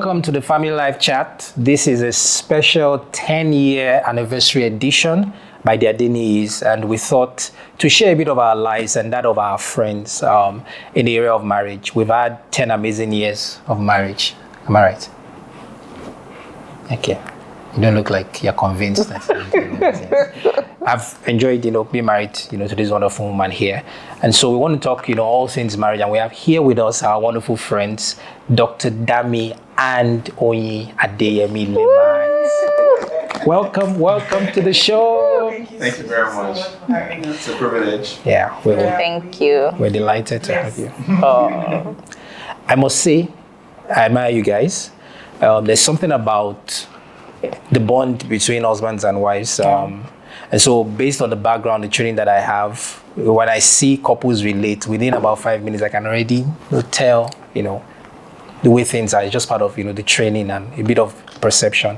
Welcome to the Family Life Chat. This is a special 10-year anniversary edition by the Adeniyis, and we thought to share a bit of our lives and that of our friends in the area of marriage. We've had 10 amazing years of marriage. Am I right? Okay. You don't look like you're convinced. I've enjoyed, being married, to this wonderful woman here. And so we want to talk, all things marriage. And we have here with us our wonderful friends, Dr. Dami and Oyin Adeyemi-Levites. Welcome to the show. Thank you very much. It's a privilege. Yeah. Thank you. We're delighted to have you. I must say, I admire you guys. There's something about the bond between husbands and wives. And so based on the background, the training that I have, when I see couples relate, within about 5 minutes, I can already tell, the way things are. It's just part of, the training and a bit of perception.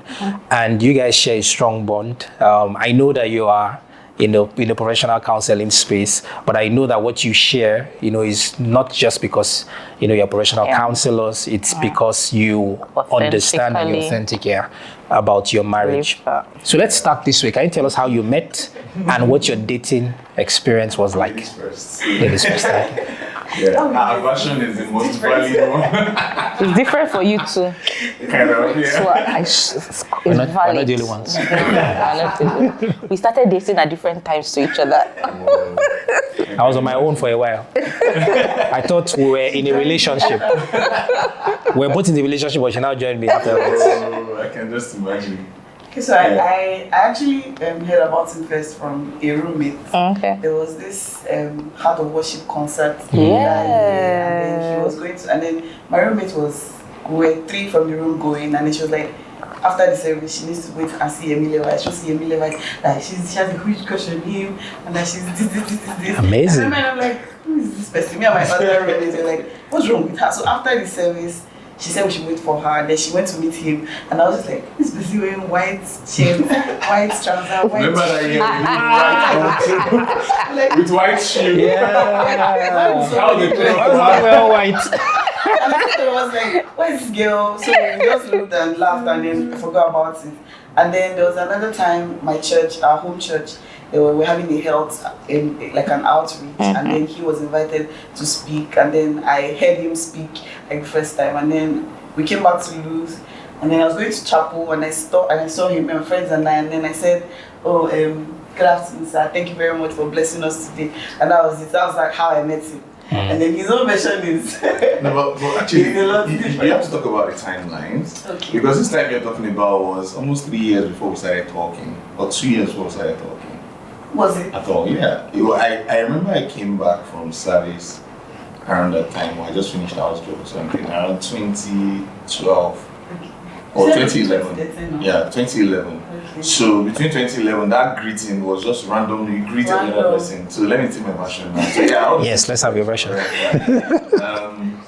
And you guys share a strong bond. I know that you are in the professional counseling space, but I know that what you share, is not just because, you're professional counselors, it's because you understand and you're authentic about your marriage. So let's start this way. Can you tell us how you met and what your dating experience was like? Ladies first. Ladies first. Our version is the most valid one. It's different for you too. Kind of, yeah. So it's We're not valid. the only ones. We started dating at different times to each other. I was on my own for a while. I thought we were in a relationship. We're both in the relationship, but she now joined me afterwards. I can just imagine. Okay, so I actually heard about him first from a roommate. Okay. There was this Heart of Worship concert. Yeah. And then he was going to, and then my roommate we were 3 from the room going, and then she was like, after the service, she needs to wait and see Adeyemi-Levites. She'll see Adeyemi-Levites, like she has a huge crush on him, and that she's this. Amazing. And I'm like, who is this person? Me and my other roommates were like, what's wrong with her? So after the service, she said we should wait for her. Then she went to meet him, and I was just like, this busy wearing white chains, white trouser, white. Remember that year like, with white shoes? Yeah. How they play Well, white. And I was like, what is this girl? So we just looked and laughed, and then forgot about it. And then there was another time, my church, our home church, they were having a health, like an outreach, and then he was invited to speak, and then I heard him speak like the first time, and then we came back to Luz, and then I was going to chapel, and I saw him, my friends and then I said, oh, good afternoon, sir, thank you very much for blessing us today, and that was it. That was like how I met him. And then his own version is No, but actually, you have to talk about the timelines. Okay. Because this time you're talking about was almost 3 years before we started talking, or 2 years before we started talking. Was it? At all, yeah. I remember I came back from service around that time when I just finished house job or something, around 2012 or 2011. Yeah, 2011. Okay. So between 2011, that greeting was just randomly greeted another person. So let me take my version now. So yeah, Yes, let's have your version.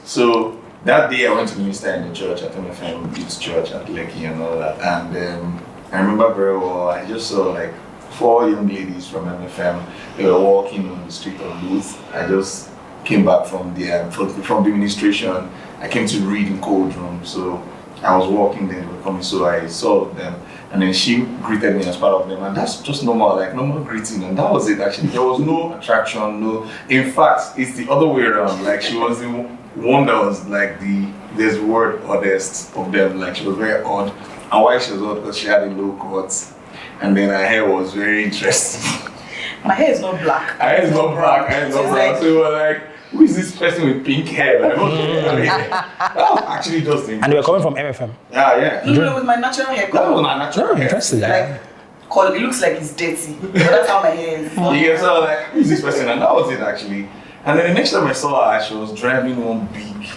So that day I went to minister in the church at MFM Youth Church at Lekki and all that, and I remember very well. I just saw like 4 young ladies from MFM. They were walking on the street of Luz. I just came back from the administration. I came to read in Cold Room, so I was walking, then they were coming, so I saw them, and then she greeted me as part of them, and that's just normal greeting, and that was it actually. There was no attraction, no. In fact, it's the other way around. Like she was the one that was like there's the word oddest of them. Like she was very odd, and why she was odd because she had a low cut. And then her hair was very interesting. My hair is not black. Her hair is not black, her hair is not brown. So we were like, who is this person with pink hair? Like, okay. That was actually just the And you were coming from MFM. Yeah. No, with my natural hair color. That was my natural hair. Interesting. Like, it looks like it's dirty, but that's how my hair is. Yeah, so I was like, who is this person? And that was it actually. And then the next time I saw her, she was driving one big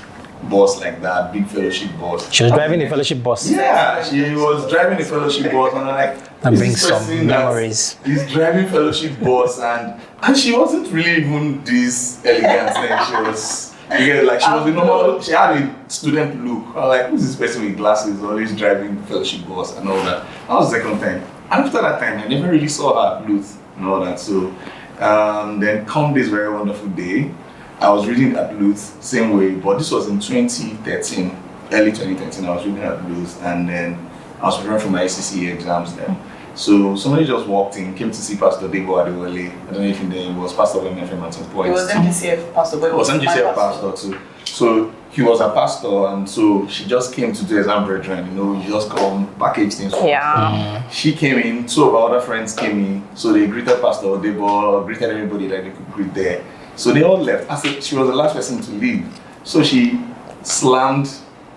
bus like that, big fellowship bus. She was driving a fellowship bus. Yeah, she was driving a fellowship bus, and I'm like, That "Is brings this some person that memories. is driving fellowship bus, and she wasn't really even this elegant. Then she was, like she was a normal. She had a student look. I'm like, who's this person with glasses, always driving fellowship bus and all that? That was the second time. And after that time, I never really saw her at Luz and all that. So then come this very wonderful day, I was reading at Luz, same way, but this was in 2013. early 2013. I was reading at Blues, and then I was preparing for my SCCA exams then. So somebody just walked in, came to see Pastor Debo Adewale. I don't know if he was pastor of MFM at some point. It was MGCF pastor, but it was MGCF pastor too. So he was a pastor, and so she just came to do exam brethren. You just come package things. She came in, two of our other friends came in, so they greeted Pastor Debo, greeted everybody that they could greet there. So they all left. She was the last person to leave. So she slammed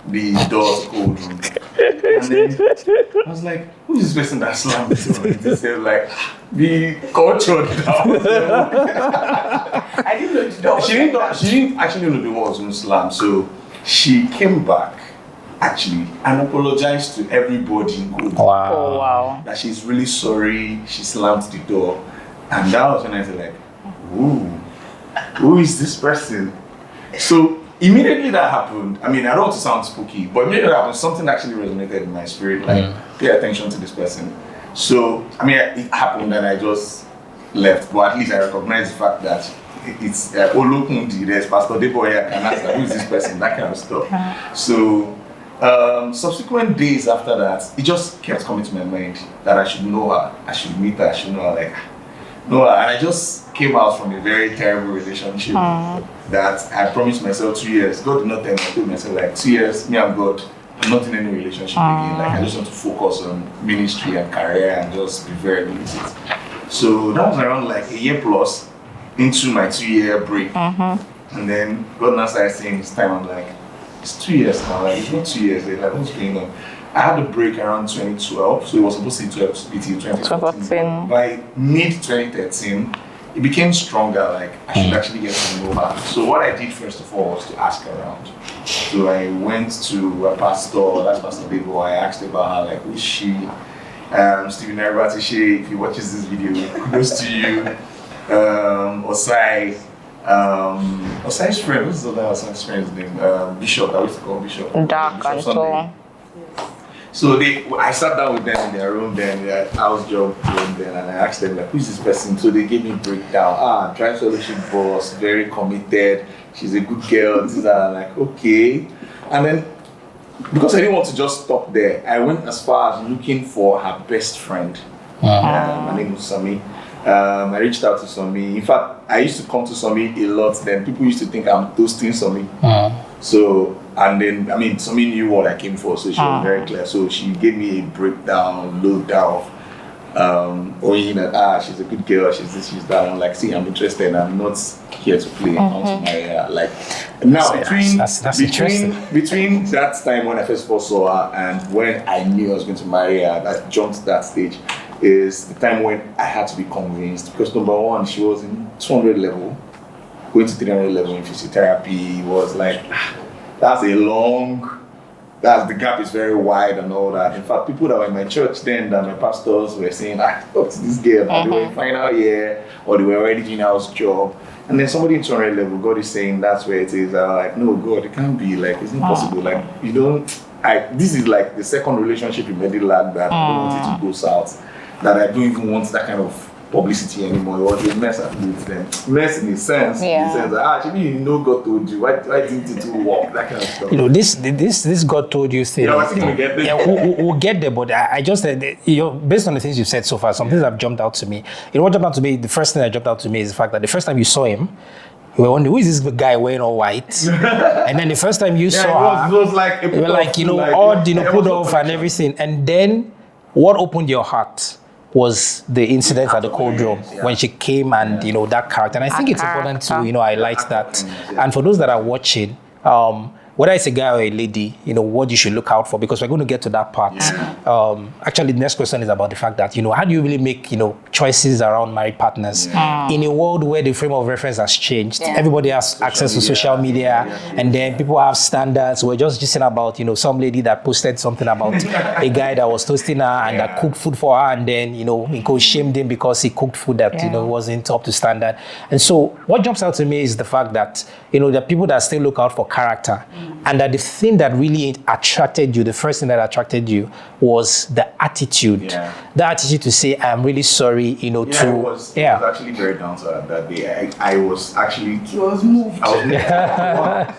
the door to cold room. And then I was like, who is this person that slammed the door? They said like, be cultured down. I didn't know the door. She didn't actually know the door was going to slam. So she came back actually and apologized to everybody in cold room. Wow. Oh, wow. That she's really sorry she slammed the door. And that was when I said like, ooh, who is this person? So immediately that happened, I mean, I don't want to sound spooky, but immediately that happened, something actually resonated in my spirit, like, pay attention to this person. So, I mean, it happened and I just left, but at least I recognize the fact that it's Olokundi, there's Pastor Deboya, and ask who is this person, that kind of stuff. So, subsequent days after that, it just kept coming to my mind that I should know her, I should meet her, I should know her, like, no, and I just came out from a very terrible relationship that I promised myself 2 years. God did not tell me. I told myself like 2 years, me and God, I'm not in any relationship again. Like I just want to focus on ministry and career and just be very limited. So that was around like a year plus into my 2-year break. And then God now started saying it's time. I'm like, it's 2 years now. Like it's not 2 years. Like what's going on? I had a break around 2012, so it was supposed to be till 2014. By mid-2013, it became stronger, like I should actually get to know her. So what I did first of all was to ask around. So I went to a pastor, that's Pastor Debo, I asked about her, like, who is she? Stephen Aribatishe, if he watches this video, kudos to you. Osai's friend, what's the other Osai's friend's name? Bishop, I used to call Bishop. Dark and so. So I sat down with them in their room, then their house job room, then, and I asked them like, who is this person? So they gave me a breakdown. Drive fellowship boss, very committed. She's a good girl. These are like okay, and then because I didn't want to just stop there, I went as far as looking for her best friend. My name was Sami. I reached out to Sami. In fact, I used to come to Sami a lot. Then people used to think I'm toasting Sami. So. And then, I mean, Sami knew what I came for, so she was very clear. So she gave me a breakdown, lowdown of, owing that, she's a good girl, she's this, she's that. I'm like, see, I'm interested, I'm not here to play. I want to marry her. Like, now, so between that time when I first of all saw her and when I knew I was going to marry her, that jumped to that stage, is the time when I had to be convinced. Because number one, she was in 200 level, going to 300 level in physiotherapy, was like, the gap is very wide and all that. In fact, people that were in my church then, that my pastors were saying, talk to this girl, they were in final year, or they were already doing house job. And then somebody in 200 level, God is saying that's where it is. I'm like, no, God, it can't be, like, it's impossible. Like, you don't, this is like the second relationship in Medilag that I don't want it to go south, that I don't even want that kind of publicity anymore. It was a mess at least then. Mess in the sense that actually you know God told you. Why didn't it work? That kind of stuff. This God told you thing. Yeah, I think we'll get there. Yeah, we'll get there. But I just based on the things you've said so far, some things have jumped out to me. What jumped out to me? The first thing that jumped out to me is the fact that the first time you saw him, you were wondering, who is this guy wearing all white? And then the first time you saw her, it was like you were like, all put off and everything. And then what opened your heart was the incident at the cold room when she came and that character. And I think it's important to highlight that. And for those that are watching, whether it's a guy or a lady, what you should look out for, because we're going to get to that part. Actually, the next question is about the fact that, how do you really make, choices around married partners in a world where the frame of reference has changed? Everybody has access to social media, and then people have standards. We're just saying about, some lady that posted something about a guy that was toasting her and that cooked food for her, and then, he shamed him because he cooked food that, wasn't up to standard. And so what jumps out to me is the fact that, there are people that still look out for character. And that the thing that really attracted you, the first thing that attracted you was the attitude. The attitude to say, I'm really sorry, It was actually very down to that day. I was actually... He was moved. I was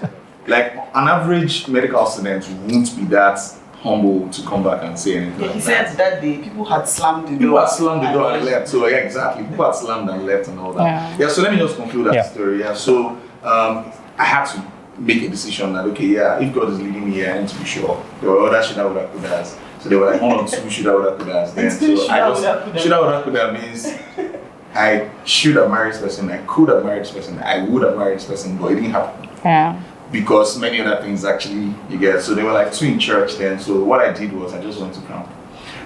moved. like an average medical student won't be that humble to come back and say anything. He said that day people had slammed the door. People had slammed the door and left. So yeah, exactly. People had slammed and left and all that. Yeah. So let me just conclude that story. Yeah. So I had to make a decision that okay, yeah, if God is leading me here, I need to be sure. There were other shoulda woulda couldas. So there were like 1 or 2 shoulda woulda couldas. Then so I just shoulda woulda coulda means I should have married this person, I could have married this person, I would have married this person, but it didn't happen. Yeah. Because many other things actually you get. So they were like 2 in church then. So what I did was I just went to camp.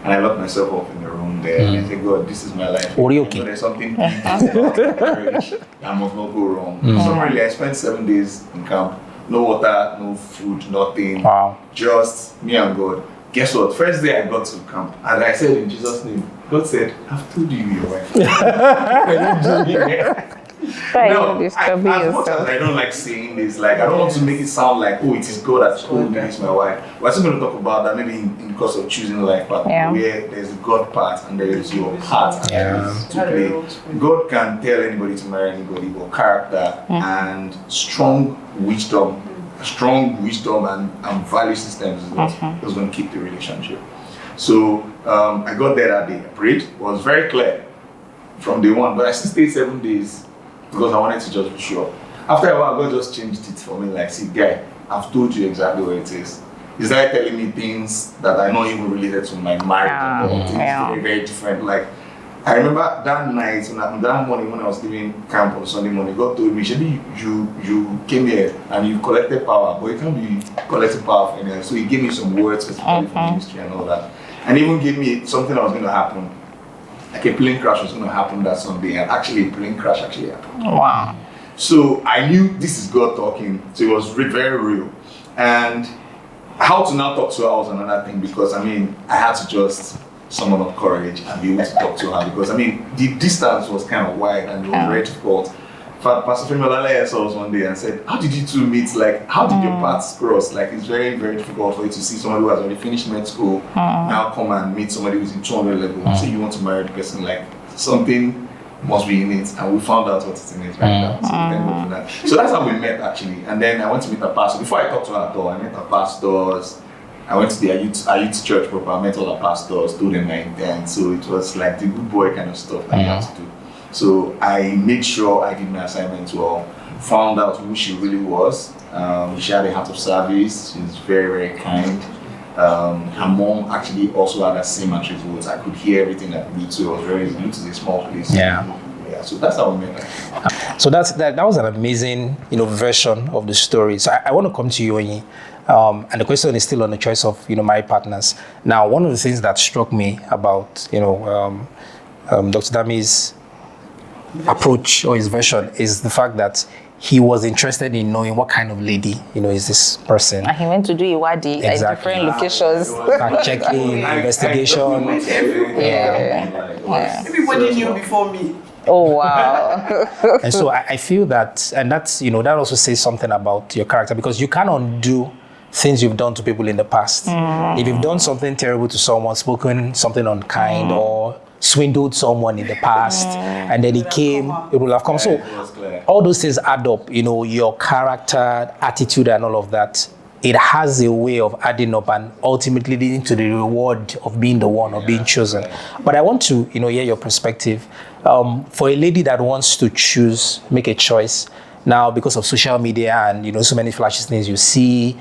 And I locked myself up in the room there and I said, God, this is my life. Okay. There's something about marriage that must not go wrong. So really I spent 7 days in camp. No water, no food, nothing. Wow. Just me and God. Guess what? First day I got to camp and I said in Jesus' name, God said, I've told you your wife. No, as much as I don't like saying this, like I don't want to make it sound like, oh, it is God that told me it's my wife. We're still going to talk about that maybe in the course of choosing a life partner, where there's the God part and there is your part and there is to play. God can tell anybody to marry anybody, but character and strong wisdom and value systems is what's going to keep the relationship. So I got there that day. I prayed. It was very clear from day one, but I still stayed 7 days because I wanted to just be sure. After a while, God just changed it for me. Like, see, guy, I've told you exactly what it is. He started telling me things that are not even related to my marriage. Things very, very different. Like, I remember that night, that morning when I was leaving camp on Sunday morning, God told me, Shebi, you came here and you collected power, but you can't be collecting power for anyone. So he gave me some words specifically for ministry and all that. And even gave me something that was going to happen. Like a plane crash was going to happen that Sunday, and actually a plane crash actually happened. Wow. So I knew this is God talking, so it was very real. And how to now talk to her was another thing, because I mean, I had to just summon up courage and be able to talk to her, because I mean, the distance was kind of wide and it was very difficult. In fact, Pastor Femi Olaleye saw us one day and said, how did you two meet? Like, how did your paths cross? Like, it's very, very difficult for you to see somebody who has already finished med school now come and meet somebody who's in 200 level and say you want to marry the person. Like, something must be in it, and we found out what is in it right now. So thank God for that. So that's how we met actually. And then I went to meet her pastor. Before I talked to her at all, I met her pastors. I went to the youth church proper. I met all the pastors, told them my intent. So it was like the good boy kind of stuff that you have to do. So I made sure I did my assignment well, found out who she really was. She had a heart of service. She's very, very kind. Her mom actually also had that same attributes. I could hear everything that we did, so it was very easy. It was a small place. Yeah. So that's how we met her. So that was an amazing, version of the story. So I want to come to you, Onyi. And the question is still on the choice of, married partners. Now, one of the things that struck me about, Dr. Dami's approach or his version is the fact that he was interested in knowing what kind of lady, is this person. And he went to do Iwadi at different locations. Fact checking, investigation. Everybody knew before me. Oh, wow. And so I feel that, and that's, that also says something about your character, because you can't undo things you've done to people in the past. If you've done something terrible to someone, spoken something unkind, or swindled someone in the past, and then it will have come. So all those things add up, your character, attitude, and all of that. It has a way of adding up and ultimately leading to the reward of being the one or being chosen. But I want to, hear your perspective. For a lady that wants to choose, make a choice, now because of social media and, so many flashy things you see,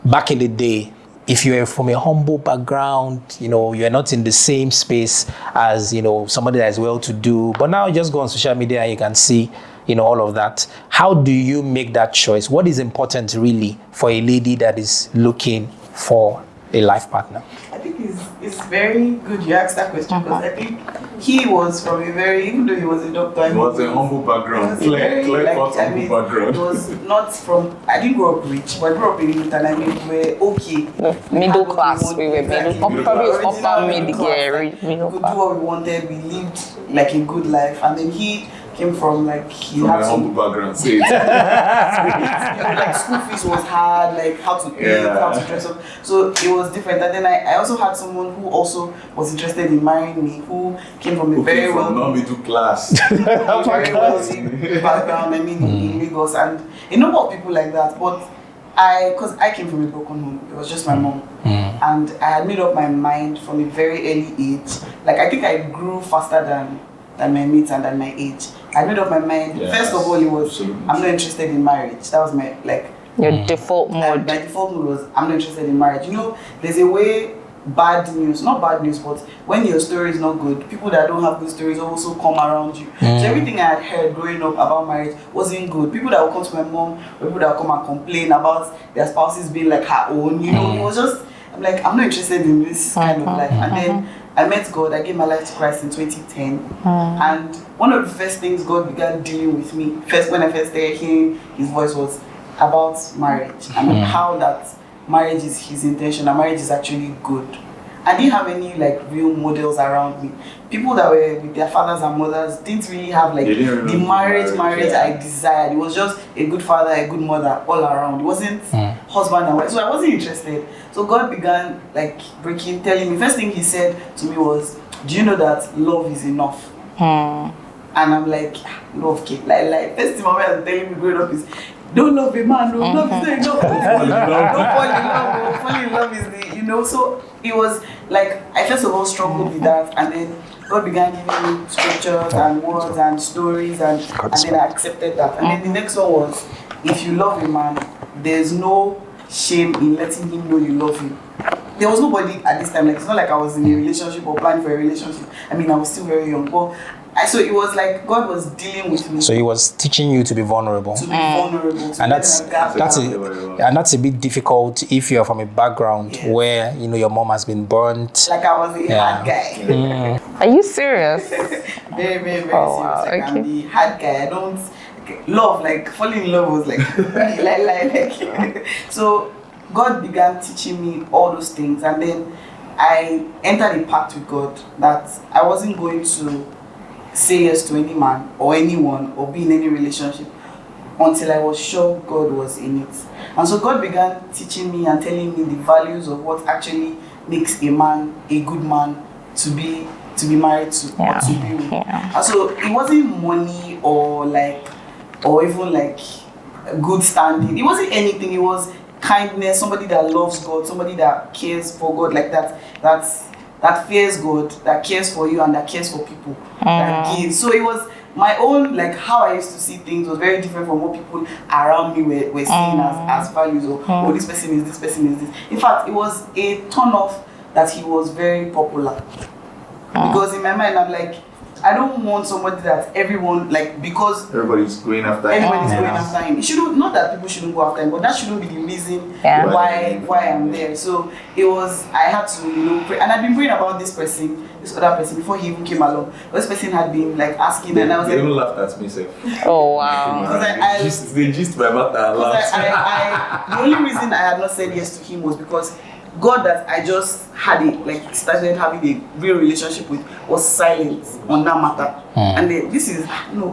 back in the day, if you're from a humble background, you're not in the same space as, somebody that is well-to-do. But now you just go on social media and you can see, all of that. How do you make that choice? What is important really for a lady that is looking for a life partner? I think it's very good you asked that question, because I think he was from a very, even though he was a doctor, he was a humble background. Humble background. It was not from, I didn't grow up rich, but I grew up in it, and I mean, we were okay. Middle class, we were middle, probably upper middle class. We could do what we wanted, we lived like a good life, and then he came from like he From had my to, humble background, say it. like school fees was hard, like how to pay, how to dress up. So it was different. And then I also had someone who also was interested in marrying me, who came from a very from well non-middle class. very wealthy background, I mean, in Lagos, and a number of people like that. But because I came from a broken home, it was just my mom, and I had made up my mind from a very early age. Like I think I grew faster than my mates and than my age. I made up my mind. Yes, First of all, it was absolutely. I'm not interested in marriage. That was my Your default mode. my default mood was I'm not interested in marriage. You know, there's a way not bad news, but when your story is not good, people that don't have good stories also come around you. So everything I had heard growing up about marriage wasn't good. People that would come to my mom, or people that would come and complain about their spouses being like her own, you know, it was just, I'm like, I'm not interested in this kind of life. And then I met God, I gave my life to Christ in 2010. And one of the first things God began dealing with me, when I first started hearing his voice, was about marriage and how that marriage is his intention and marriage is actually good. I didn't have any like real models around me. People that were with their fathers and mothers didn't really have like the marriage I desired. It was just a good father, a good mother all around. It wasn't husband and wife. So I wasn't interested. So God began like telling me. First thing he said to me was, do you know that love is enough? And I'm like, love, okay. Like first thing my mom was telling me growing up is, don't love a man, no, love is not enough. Don't fall in love. Fall in love is the, you know. So it was like I first of all struggled with that, and then God began giving me scriptures and words and stories, and then I accepted that. And then the next one was, if you love a man, there's no shame in letting him know you love him. There was nobody at this time, like it's not like I was in a relationship or planning for a relationship. I mean, I was still very young, but so it was like God was dealing with me. So he was teaching you to be vulnerable. And that's a bit difficult if you're from a background where you know your mom has been burnt. Like I was a hard guy. Are you serious? Very, very, very Oh, serious. wow, Like I'm okay. the hard guy. I don't love, like falling in love was like like so God began teaching me all those things, and then I entered a pact with God that I wasn't going to say yes to any man or anyone or be in any relationship until I was sure God was in it. And so God began teaching me and telling me the values of what actually makes a man a good man to be married to or to be with. And so it wasn't money or even like good standing. It wasn't anything. It was kindness, somebody that loves God, somebody that cares for God, like that fears God, that cares for you and that cares for people, that gives. So it was my own, like how I used to see things was very different from what people around me were seeing as values, or oh, this person is this, person is this. In fact, it was a turn off that he was very popular. Because in my mind, I'm like, I don't want somebody that everyone, like, because everybody's going after him. Everybody's going after him. It shouldn't, not that people shouldn't go after him, but that shouldn't be the reason why I'm there. So it was, I had to, you know, pray. And I've been praying about this other person before he even came along. But this person had been like asking, and I was they like, even laughed at me, sir. Oh wow. Because They gist my matter and laughed. the only reason I had not said yes to him was because God that I just had started having a real relationship with was silent on that matter. And then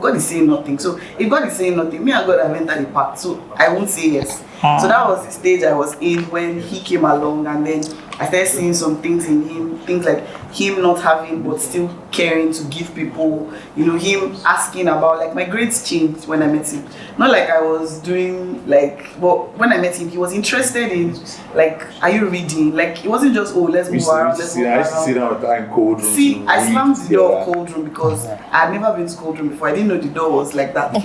God is saying nothing. So if God is saying nothing, me and God have entered the pact, so I won't say yes. So that was the stage I was in when he came along, and then I started seeing some things in him, things like him not having but still caring to give people, you know, him asking about, like, my grades changed when I met him. Not like I was doing but when I met him, he was interested in, like, are you reading? Like, it wasn't just, oh, let's move around, let's move around. I used to sit down with her in cold room. See, I slammed the door of cold room because I had never been to cold room before. I didn't know the door was like that. I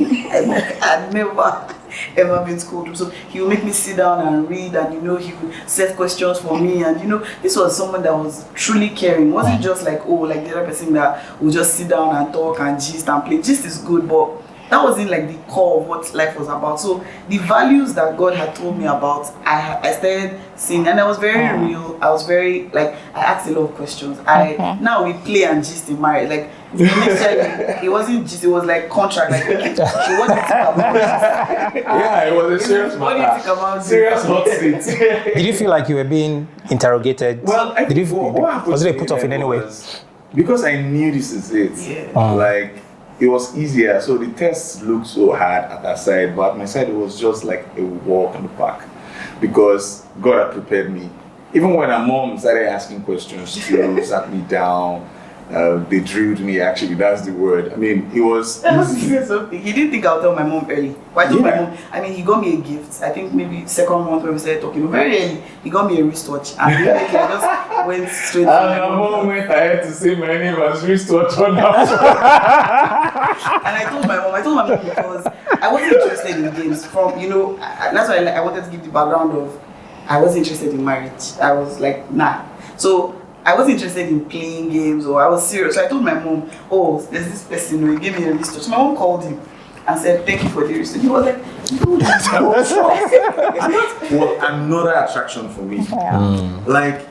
had never ever been to cold room. So he would make me sit down and read, and you know, he would set questions for me, and you know, this was someone that was truly caring. It wasn't just like, oh, like the other person that would just sit down and talk and gist and play. Gist is good, but that wasn't like the core of what life was about. So the values that God had told me about, I started seeing, and I was very real. I was very, like, I asked a lot of questions. Now we play and gist in marriage. Like, initially, it wasn't gist, it was like contract. Like, okay, so what do you think about this? Yeah, it was a serious matter. What do you think about this? Serious hot seat. Did you feel like you were being interrogated? Well, I think what happened was it a to put off me in any way? was, because I knew this is it. Yeah. Like, it was easier. So the tests looked so hard at that side, but at my side it was just like a walk in the park, because God had prepared me. Even when my mom started asking questions, she sat me down. They drilled me, actually, that's the word. I mean, it was easy. He didn't think I'll tell my mom early. But I told my mom, I mean, he got me a gift. I think maybe second month when we started talking, very early, he got me a wristwatch. And immediately I just went straight to my And my mom went ahead to say my name as wristwatch on that. And I told my mom because I wasn't interested in games. That's why I wanted to give the background of, I wasn't interested in marriage. I was like, nah. So I wasn't interested in playing games, or I was serious. So I told my mom, oh, there's this person who gave me a wristwatch. So my mom called him and said, thank you for the wristwatch. He was like, no, that's Well, another attraction for me. Like,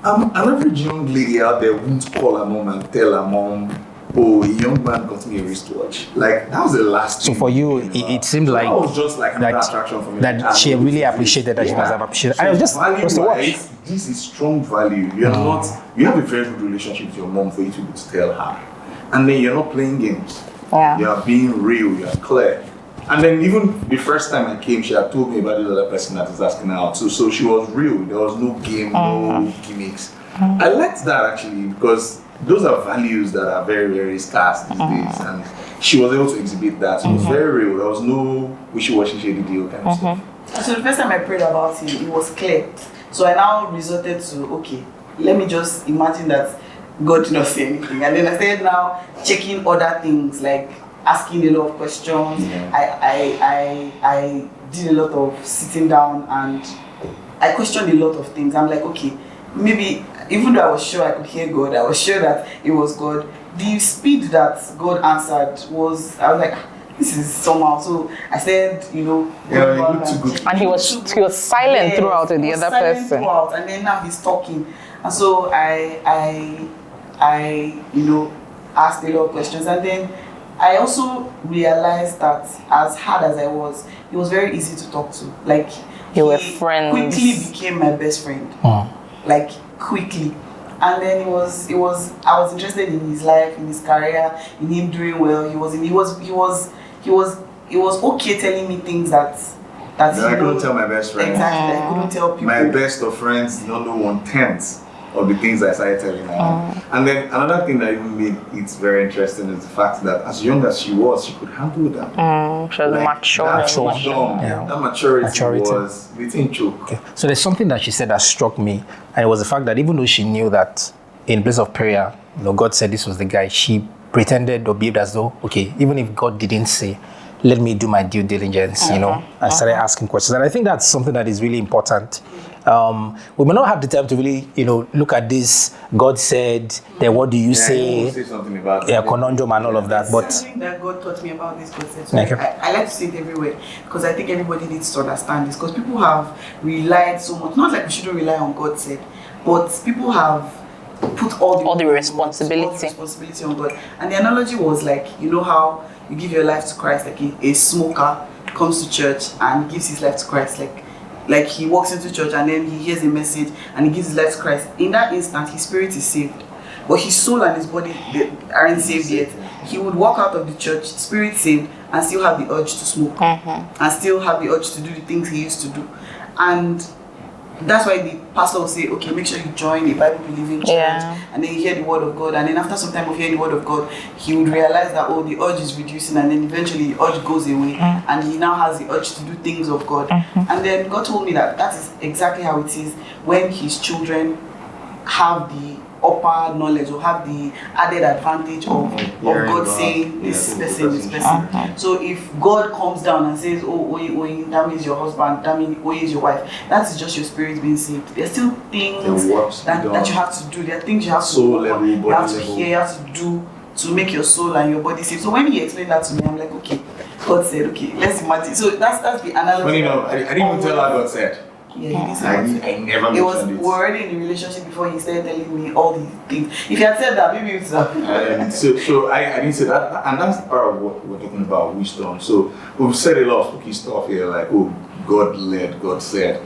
an average young lady out there won't call her mom and tell her mom, oh, a young man got me a wristwatch. Like, that was the last So thing. for you, it seemed like that was just like another attraction for me. that she really appreciated that she must have appreciated. And it was just was the watch. Value-wise, this is strong value. You have a very good relationship with your mom for you to be able to tell her. And then you're not playing games. Yeah. You are being real, you are clear. And then even the first time I came, she had told me about the other person that was asking her out. So she was real. There was no game, no gimmicks. I liked that actually, because those are values that are very, very scarce these days. And she was able to exhibit that. It was very real. There was no wishy-washy shady deal kind of stuff. So the first time I prayed about him, it was clear. So I now resorted to, okay, let me just imagine that God did not say anything. And then I started now checking other things, like asking a lot of questions. I did a lot of sitting down and I questioned a lot of things. I'm like, okay, maybe even though I was sure I could hear God, I was sure that it was God, the speed that God answered was, I was like, this is somehow. So I said, you look too good. And he was silent throughout with the other person. Throughout, and then now he's talking. And so I asked a lot of questions. And then I also realized that as hard as I was, he was very easy to talk to. Like, You were friends. Quickly became my best friend. Like, quickly. And then I was interested in his life, in his career, in him doing well. He was okay telling me things that I couldn't tell my best friend. Exactly, I couldn't tell people. My best of friends did not know 1/10 of the things I started telling her. And then another thing that even made it very interesting is the fact that as young as she was, she could handle that. She was mature. That maturity was within choke. Okay. So there's something that she said that struck me, and it was the fact that even though she knew that in place of prayer, God said this was the guy, she pretended or behaved as though, okay, even if God didn't say, let me do my due diligence, and started asking questions. And I think that's something that is really important. We may not have the time to really, look at this. God said, then what do you say? Say something about conundrum and all of that. But something that God taught me about this concept. So Okay. I like to say it everywhere because I think everybody needs to understand this. Because people have relied so much. Not like we shouldn't rely on God said, but people have put all the responsibility on God. And the analogy was like, you know how you give your life to Christ, like a smoker comes to church and gives his life to Christ, like he walks into church and then he hears a message and he gives his life to Christ. In that instant, his spirit is saved, but his soul and his body aren't saved yet. He would walk out of the church, spirit saved, and still have the urge to smoke, and still have the urge to do the things he used to do. And that's why the pastor will say, okay, make sure you join a Bible-believing church, and then you hear the word of God, and then after some time of hearing the word of God, he would realize that, the urge is reducing, and then eventually the urge goes away, and he now has the urge to do things of God. And then God told me that is exactly how it is when his children have the upper knowledge or have the added advantage of God saying this person. So if God comes down and says, oh, that means your husband, that means is your wife, that's just your spirit being saved. There's still things that you have to do. There are things you have to level, you have to hear, you have to do to make your soul and your body safe. So when he explained that to me, I'm like, okay, God said, okay, let's imagine. So that's the analogy. I didn't even tell her God said. Yeah, he did I never mentioned it. We were already in a relationship before he started telling me all these things. If he had said that, maybe it's so I didn't say that, and that's part of what we're talking about, wisdom. So we've said a lot of spooky stuff here, like God led, God said.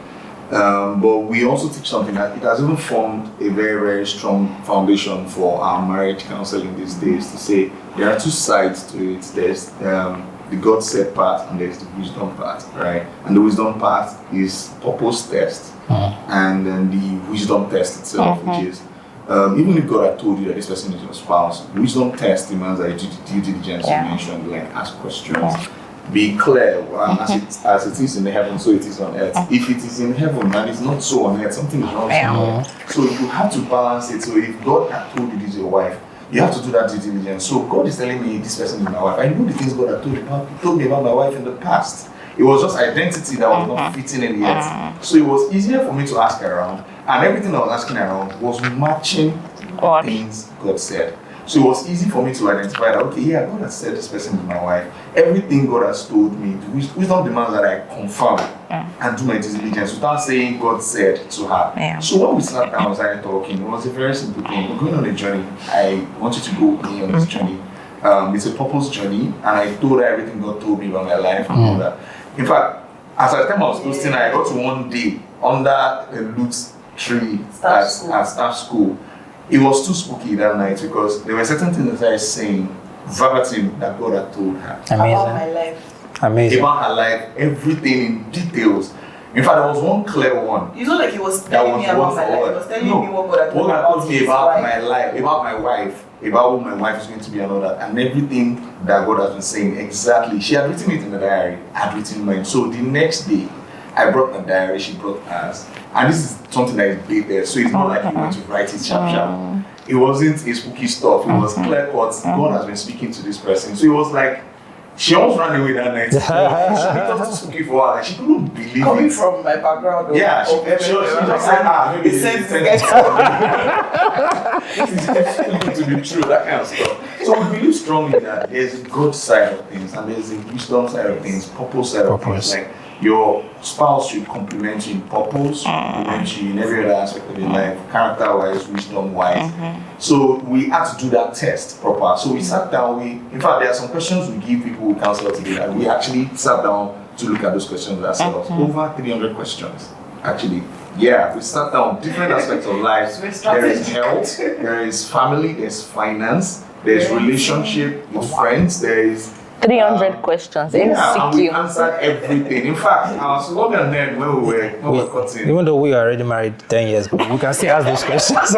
But we also teach something that it has even formed a very, very strong foundation for our marriage counseling these days, to say there are two sides to it. There's the God said part and there's the wisdom part, right? And the wisdom part is purpose test, and then the wisdom test itself, which is even if God had told you that this person is your spouse, wisdom test demands that you do due diligence. You mentioned, like ask questions. Be clear, as it is in heaven, so it is on earth. If it is in heaven and it's not so on earth, something is wrong somewhere. So you have to balance it. So if God had told you this is your wife, you have to do that due diligence. So God is telling me this person is my wife. I know the things God had told me about my wife in the past. It was just identity that was not fitting in yet. So it was easier for me to ask around, and everything I was asking around was matching things God said. So it was easy for me to identify that, okay, yeah, God has said this person is my wife. Everything God has told me, wisdom demands that I confirm and do my due diligence without saying God said to her. So when we sat down and started talking, it was a very simple thing. We're going on a journey. I want you to go with me on this journey. It's a purpose journey, and I told her everything God told me about my life and all that. In fact, as at the time I was hosting, I got to one day under a loot tree at staff school. It was too spooky that night because there were certain things that I was saying verbatim that God had told her. Amazing. About my life. Amazing. About her life, everything in details. In fact, there was one clear one. You know, like he was telling me about my life. He was telling me what God had told me about me about my life, about my wife, about who my wife is going to be and all that, and everything that God has been saying exactly. She had written it in the diary, I had written mine. So the next day, I brought my diary, she brought hers. And this is something that is dated, so it's not like you want to write it sharp. It wasn't a spooky stuff, it was clear cut. God has been speaking to this person. So it was like, she almost ran away that night. It was too spooky for her, like, she couldn't believe coming it. from my background. Yeah, she just said, maybe it says to be true, that kind of stuff. So we believe strongly that there's a good side of things and there's a wisdom side of things, purpose side of things. Like your spouse should complement you in purpose, complement you in every other aspect of your life, character-wise, wisdom-wise. So we had to do that test proper. So we sat down. In fact, there are some questions we give people who counsel today, and we actually sat down to look at those questions ourselves. Over 300 questions, actually. Yeah, we sat down different aspects of life. There is health, there is family, there's finance, there's relationship with friends, there is 300 questions. and we answered everything. In fact, our slogan then when we were cutting. Even though we are already married 10 years, but we can still ask those questions.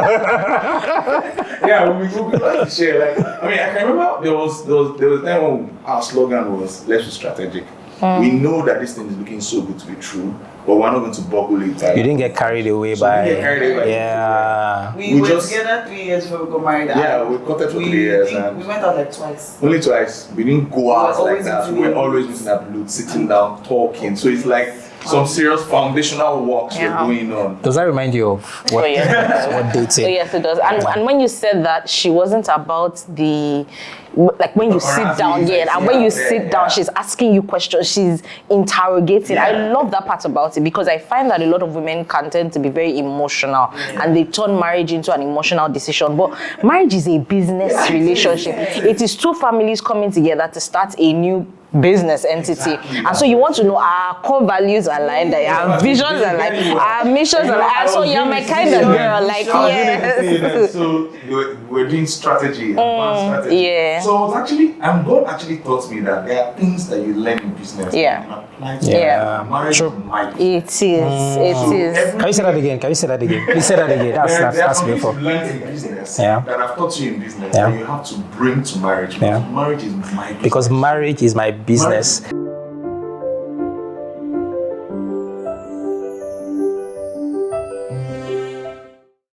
Yeah, we like to share. Like, I mean, I can remember there was a time when our slogan was "Let's be strategic." We know that this thing is looking so good to be true, but we're not going to buckle it. You didn't get carried away by. Yeah. We were together 3 years before we got married. Yeah, we cut it for 3 years. We went out like twice. Only twice. We didn't go out like that. We were always using that blue, sitting down, talking. So it's like some serious foundational works were going on. Does that remind you of what, what dating? Oh, yes, it does. And when you said that she wasn't about the, like when you sit down, and when you sit down, she's asking you questions, she's interrogating. I love that part about it because I find that a lot of women can tend to be very emotional and they turn marriage into an emotional decision. But marriage is a business relationship. It is two families coming together to start a new business entity, and so you want to know our core values are aligned, our visions are aligned, our missions are aligned. So you're my kind of girl, like yes. So we're doing strategy, advanced strategy. Yeah. So it's actually, and God actually taught me that there are things that you learn in business. Yeah. That apply to marriage. It is. It is. Can you say that again? Can you say that again? Please say that again. That's beautiful. There are things you learn in business that I've taught you in business that you have to bring to marriage. Because marriage is my business. Because marriage is my business.